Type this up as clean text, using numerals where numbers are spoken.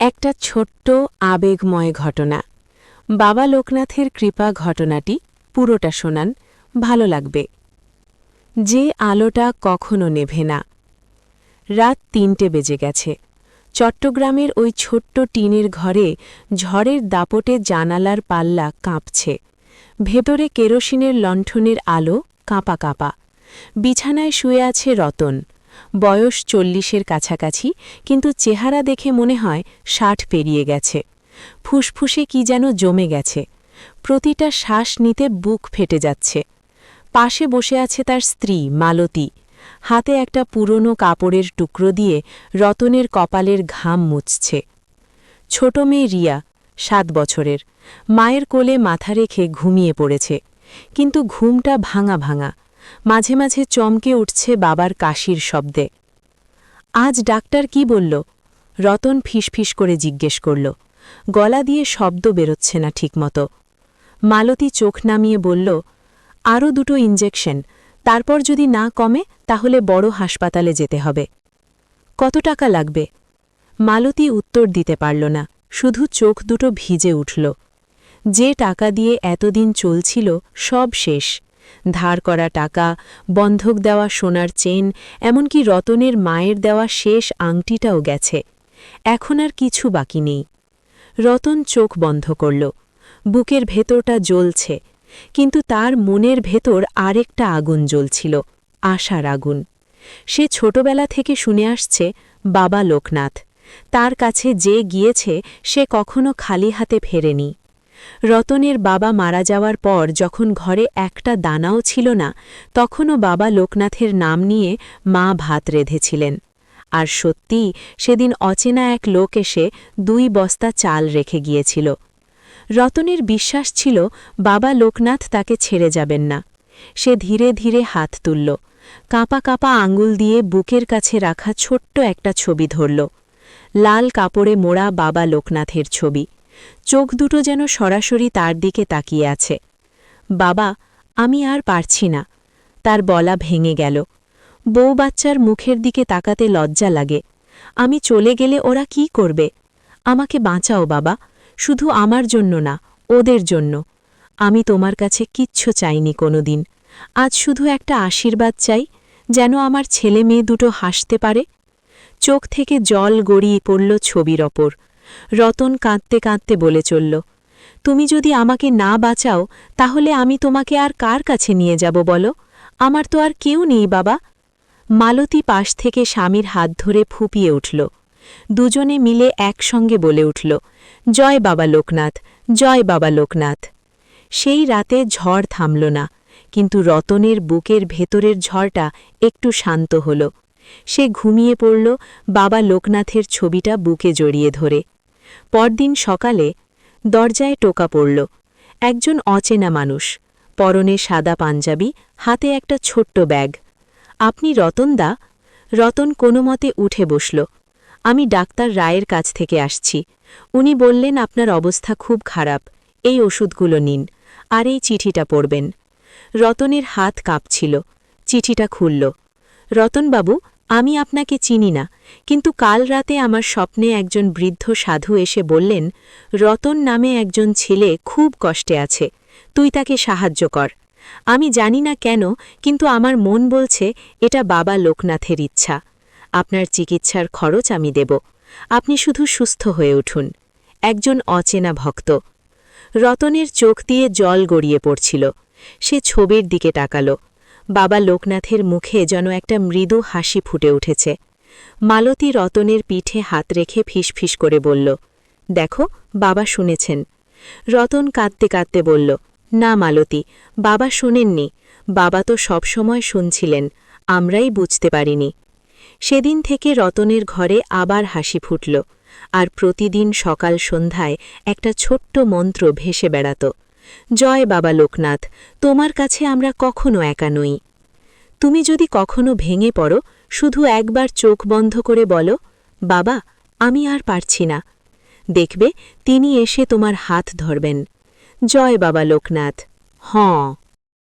একটা ছোট্ট আবেগময় ঘটনা। বাবা লোকনাথের কৃপা ঘটনাটি পুরোটা শোনান, ভালো লাগবে। যে আলোটা কখনো নেভে না। রাত ৩টে বেজে গেছে। চট্টগ্রামের ওই ছোট্ট টিনের ঘরে ঝড়ের দাপটে জানালার পাল্লা কাঁপছে। ভেতরে কেরোসিনের লণ্ঠনের আলো কাঁপা কাঁপা। বিছানায় শুয়ে আছে রতন। বয়স ৪০-এর কাছাকাছি, কিন্তু চেহারা দেখে মনে হয় ৬০ পেরিয়ে গেছে। ফুসফুসে কি যেন জমে গেছে। প্রতিটা শ্বাস নিতে বুক ফেটে যাচ্ছে। পাশে বসে আছে তার স্ত্রী মালতী। হাতে একটা পুরনো কাপড়ের টুকরো দিয়ে রতনের কপালের ঘাম মুছছে। ছোট মেয়ে রিয়া ৭ বছরের, মায়ের কোলে মাথা রেখে ঘুমিয়ে পড়েছে। কিন্তু ঘুমটা ভাঙা ভাঙা, মাঝে মাঝে চমকে উঠছে বাবার কাশির শব্দে। আজ ডাক্তার কি বলল? রতন ফিসফিস করে জিজ্ঞেস করল। গলা দিয়ে শব্দ বেরোচ্ছে না ঠিকমতো। মালতী চোখ নামিয়ে বলল, আরও 2টো ইঞ্জেকশন, তারপর যদি না কমে তাহলে বড় হাসপাতালে যেতে হবে। কত টাকা লাগবে? মালতী উত্তর দিতে পারল না, শুধু চোখ দুটো ভিজে উঠল। যে টাকা দিয়ে এতদিন চলছিল সব শেষ। ধার করা টাকা, বন্ধক দেওয়া সোনার চেন, এমনকি রতনের মায়ের দেওয়া শেষ আংটিটাও গেছে। এখন আর কিছু বাকি নেই। রতন চোখ বন্ধ করল। বুকের ভেতরটা জ্বলছে, কিন্তু তার মনের ভেতর আরেকটা আগুন জ্বলছিল, আশার আগুন। সে ছোটবেলা থেকে শুনে আসছে বাবা লোকনাথ। তার কাছে যে গিয়েছে সে কখনো খালি হাতে ফেরেনি। রতনের বাবা মারা যাওয়ার পর যখন ঘরে একটা দানাও ছিল না, তখনও বাবা লোকনাথের নাম নিয়ে মা ভাত রেঁধেছিলেন। আর সত্যিই সেদিন অচেনা এক লোক এসে 2 বস্তা চাল রেখে গিয়েছিল। রতনের বিশ্বাস ছিল বাবা লোকনাথ তাকে ছেড়ে যাবেন না। সে ধীরে ধীরে হাত তুলল, কাঁপা কাঁপা আঙুল দিয়ে বুকের কাছে রাখা ছোট্ট একটা ছবি ধরল। লাল কাপড়ে মোড়া বাবা লোকনাথের ছবি। চোখ দুটো যেন সরাসরি তার দিকে তাকিয়ে আছে। বাবা, আমি আর পারছি না। তার বলা ভেঙে গেল। বউ বাচ্চার মুখের দিকে তাকাতে লজ্জা লাগে। আমি চলে গেলে ওরা কি করবে? আমাকে বাঁচাও বাবা, শুধু আমার জন্য না, ওদের জন্য। আমি তোমার কাছে কিচ্ছু চাইনি কোনোদিন। আজ শুধু একটা আশীর্বাদ চাই, যেন আমার ছেলে মেয়ে দুটো হাসতে পারে। চোখ থেকে জল গড়িয়ে পড়ল ছবির ওপর। রতন কাঁদতে কাঁদতে বলে চলল, তুমি যদি আমাকে না বাঁচাও তাহলে আমি তোমাকে আর কার কাছে নিয়ে যাব বলো? আমার তো আর কেউ নেই বাবা। মালতী পাশ থেকে স্বামীর হাত ধরে ফুঁপিয়ে উঠল। দুজনে মিলে একসঙ্গে বলে উঠল, জয় বাবা লোকনাথ, জয় বাবা লোকনাথ। সেই রাতে ঝড় থামল না, কিন্তু রতনের বুকের ভেতরের ঝড়টা একটু শান্ত হল। সে ঘুমিয়ে পড়ল বাবা লোকনাথের ছবিটা বুকে জড়িয়ে ধরে। পরদিন সকালে দরজায় টোকা পড়ল। একজন অচেনা মানুষ, পরনে সাদা পাঞ্জাবি, হাতে একটা ছোট্ট ব্যাগ। আপনি রতনদা? রতন কোনোমতে উঠে বসল। আমি ডাক্তার রায়ের কাছ থেকে আসছি। উনি বললেন আপনার অবস্থা খুব খারাপ, এই ওষুধগুলো নিন, আর এই চিঠিটা পড়বেন। রতনের হাত কাঁপছিল। চিঠিটা খুলল। রতনবাবু, আমি আপনাকে চিনি না, কিন্তু কাল রাতে আমার স্বপ্নে একজন বৃদ্ধ সাধু এসে বললেন, রতন নামে একজন ছেলে খুব কষ্টে আছে, তুই তাকে সাহায্য কর। আমি জানি না কেন, কিন্তু আমার মন বলছে এটা বাবা লোকনাথের ইচ্ছা। আপনার চিকিৎসার খরচ আমি দেব, আপনি শুধু সুস্থ হয়ে উঠুন। একজন অচেনা ভক্ত। রতনের চোখ দিয়ে জল গড়িয়ে পড়ছিল। সে ছবির দিকে তাকাল। বাবা লোকনাথের মুখে যেন একটা মৃদু হাসি ফুটে উঠেছে। মালতী রতনের পিঠে হাত রেখে ফিসফিস করে বলল, দেখো, বাবা শুনেছেন। রতন কাঁদতে কাঁদতে বলল, না মালতী, বাবা শোনেননি। বাবা তো সবসময় শুনছিলেন, আমরাই বুঝতে পারিনি। সেদিন থেকে রতনের ঘরে আবার হাসি ফুটল, আর প্রতিদিন সকাল সন্ধ্যায় একটা ছোট্ট মন্ত্র ভেসে বেড়াত, জয় বাবা লোকনাথ, তোমার কাছে আমরা কখনো একা নই। তুমি যদি কখনো ভেঙে পড়ো, শুধু একবার চোখ বন্ধ করে বলো, বাবা, আমি আর পারছি না। দেখবে তিনি এসে তোমার হাত ধরবেন। জয় বাবা লোকনাথ। হ্যাঁ।